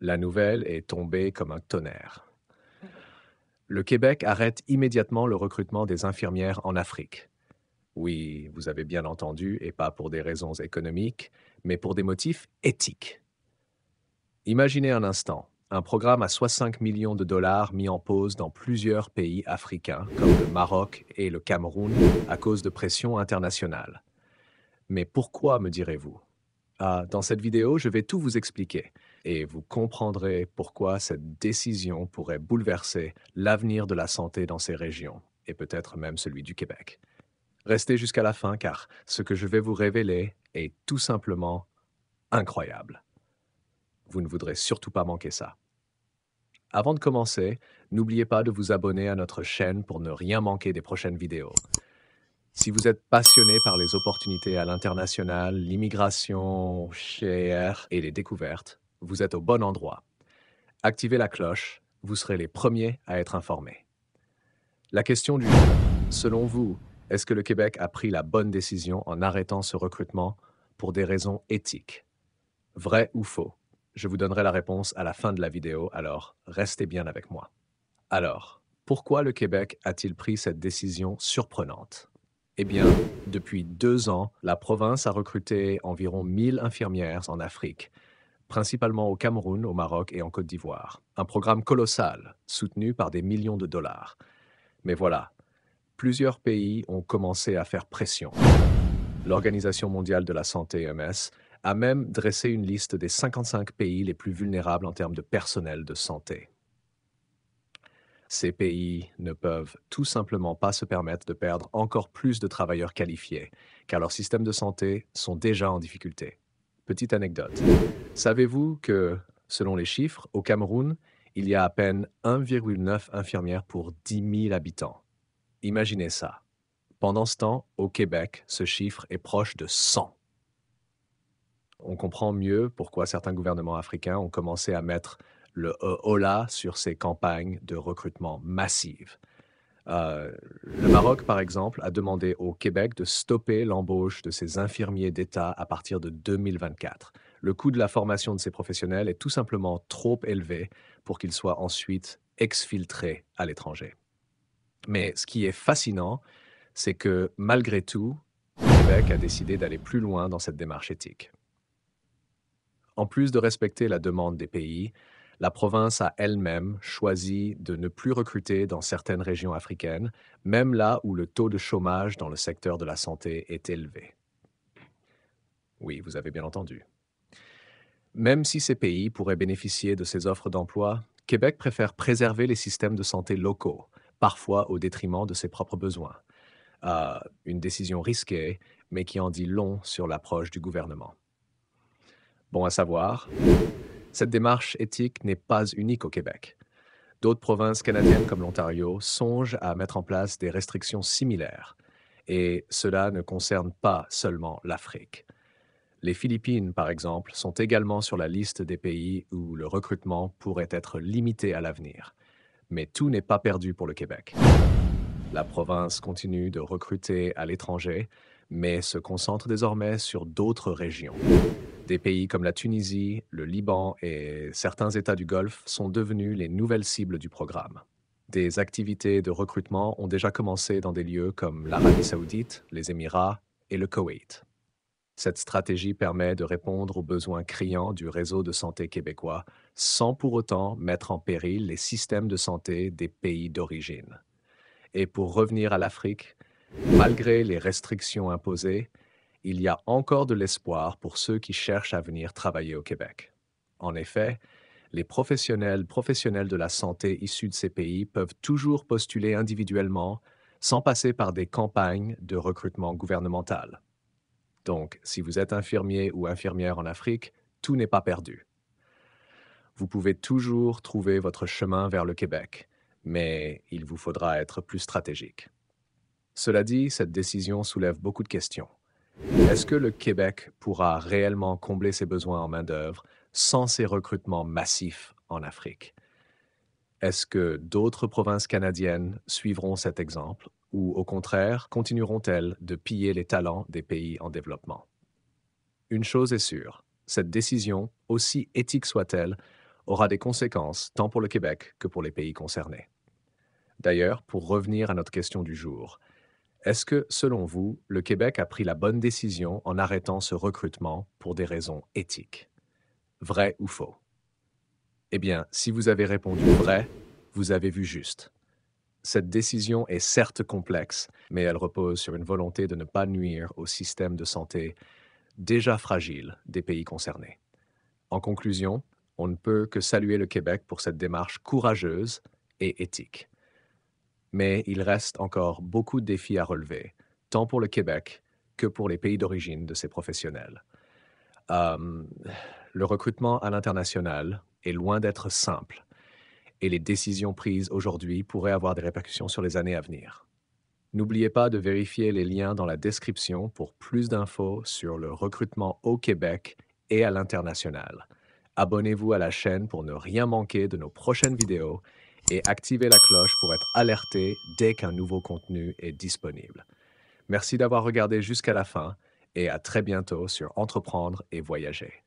La nouvelle est tombée comme un tonnerre. Le Québec arrête immédiatement le recrutement des infirmières en Afrique. Oui, vous avez bien entendu, et pas pour des raisons économiques, mais pour des motifs éthiques. Imaginez un instant, un programme à 65 millions de dollars mis en pause dans plusieurs pays africains, comme le Maroc et le Cameroun, à cause de pressions internationales. Mais pourquoi, me direz-vous? Ah, dans cette vidéo, je vais tout vous expliquer et vous comprendrez pourquoi cette décision pourrait bouleverser l'avenir de la santé dans ces régions et peut-être même celui du Québec. Restez jusqu'à la fin car ce que je vais vous révéler est tout simplement incroyable. Vous ne voudrez surtout pas manquer ça. Avant de commencer, n'oubliez pas de vous abonner à notre chaîne pour ne rien manquer des prochaines vidéos. Si vous êtes passionné par les opportunités à l'international, l'immigration, HR et les découvertes, vous êtes au bon endroit. Activez la cloche, vous serez les premiers à être informés. La question du jour. Selon vous, est-ce que le Québec a pris la bonne décision en arrêtant ce recrutement pour des raisons éthiques? Vrai ou faux? Je vous donnerai la réponse à la fin de la vidéo, alors restez bien avec moi. Alors, pourquoi le Québec a-t-il pris cette décision surprenante? Eh bien, depuis 2 ans, la province a recruté environ 1000 infirmières en Afrique, principalement au Cameroun, au Maroc et en Côte d'Ivoire. Un programme colossal, soutenu par des millions de dollars. Mais voilà, plusieurs pays ont commencé à faire pression. L'Organisation mondiale de la santé, OMS, a même dressé une liste des 55 pays les plus vulnérables en termes de personnel de santé. Ces pays ne peuvent tout simplement pas se permettre de perdre encore plus de travailleurs qualifiés, car leurs systèmes de santé sont déjà en difficulté. Petite anecdote. Savez-vous que, selon les chiffres, au Cameroun, il y a à peine 1,9 infirmières pour 10 000 habitants? Imaginez ça. Pendant ce temps, au Québec, ce chiffre est proche de 100. On comprend mieux pourquoi certains gouvernements africains ont commencé à mettre le holà sur ces campagnes de recrutement massives. Le Maroc, par exemple, a demandé au Québec de stopper l'embauche de ses infirmiers d'État à partir de 2024. Le coût de la formation de ces professionnels est tout simplement trop élevé pour qu'ils soient ensuite exfiltrés à l'étranger. Mais ce qui est fascinant, c'est que malgré tout, le Québec a décidé d'aller plus loin dans cette démarche éthique. En plus de respecter la demande des pays, la province a elle-même choisi de ne plus recruter dans certaines régions africaines, même là où le taux de chômage dans le secteur de la santé est élevé. Oui, vous avez bien entendu. Même si ces pays pourraient bénéficier de ces offres d'emploi, Québec préfère préserver les systèmes de santé locaux, parfois au détriment de ses propres besoins. Une décision risquée, mais qui en dit long sur l'approche du gouvernement. Bon à savoir, cette démarche éthique n'est pas unique au Québec. D'autres provinces canadiennes comme l'Ontario songent à mettre en place des restrictions similaires. Et cela ne concerne pas seulement l'Afrique. Les Philippines, par exemple, sont également sur la liste des pays où le recrutement pourrait être limité à l'avenir. Mais tout n'est pas perdu pour le Québec. La province continue de recruter à l'étranger, mais se concentre désormais sur d'autres régions. Des pays comme la Tunisie, le Liban et certains États du Golfe sont devenus les nouvelles cibles du programme. Des activités de recrutement ont déjà commencé dans des lieux comme l'Arabie saoudite, les Émirats et le Koweït. Cette stratégie permet de répondre aux besoins criants du réseau de santé québécois sans pour autant mettre en péril les systèmes de santé des pays d'origine. Et pour revenir à l'Afrique, malgré les restrictions imposées, il y a encore de l'espoir pour ceux qui cherchent à venir travailler au Québec. En effet, les professionnels de la santé issus de ces pays peuvent toujours postuler individuellement sans passer par des campagnes de recrutement gouvernemental. Donc, si vous êtes infirmier ou infirmière en Afrique, tout n'est pas perdu. Vous pouvez toujours trouver votre chemin vers le Québec, mais il vous faudra être plus stratégique. Cela dit, cette décision soulève beaucoup de questions. Est-ce que le Québec pourra réellement combler ses besoins en main-d'œuvre sans ces recrutements massifs en Afrique? Est-ce que d'autres provinces canadiennes suivront cet exemple ou, au contraire, continueront-elles de piller les talents des pays en développement? Une chose est sûre, cette décision, aussi éthique soit-elle, aura des conséquences tant pour le Québec que pour les pays concernés. D'ailleurs, pour revenir à notre question du jour, est-ce que, selon vous, le Québec a pris la bonne décision en arrêtant ce recrutement pour des raisons éthiques? Vrai ou faux? Eh bien, si vous avez répondu vrai, vous avez vu juste. Cette décision est certes complexe, mais elle repose sur une volonté de ne pas nuire au système de santé déjà fragile des pays concernés. En conclusion, on ne peut que saluer le Québec pour cette démarche courageuse et éthique. Mais il reste encore beaucoup de défis à relever, tant pour le Québec que pour les pays d'origine de ces professionnels. Euh, le recrutement à l'international est loin d'être simple et les décisions prises aujourd'hui pourraient avoir des répercussions sur les années à venir. N'oubliez pas de vérifier les liens dans la description pour plus d'infos sur le recrutement au Québec et à l'international. Abonnez-vous à la chaîne pour ne rien manquer de nos prochaines vidéos et activez la cloche pour être alerté dès qu'un nouveau contenu est disponible. Merci d'avoir regardé jusqu'à la fin et à très bientôt sur Entreprendre et Voyager.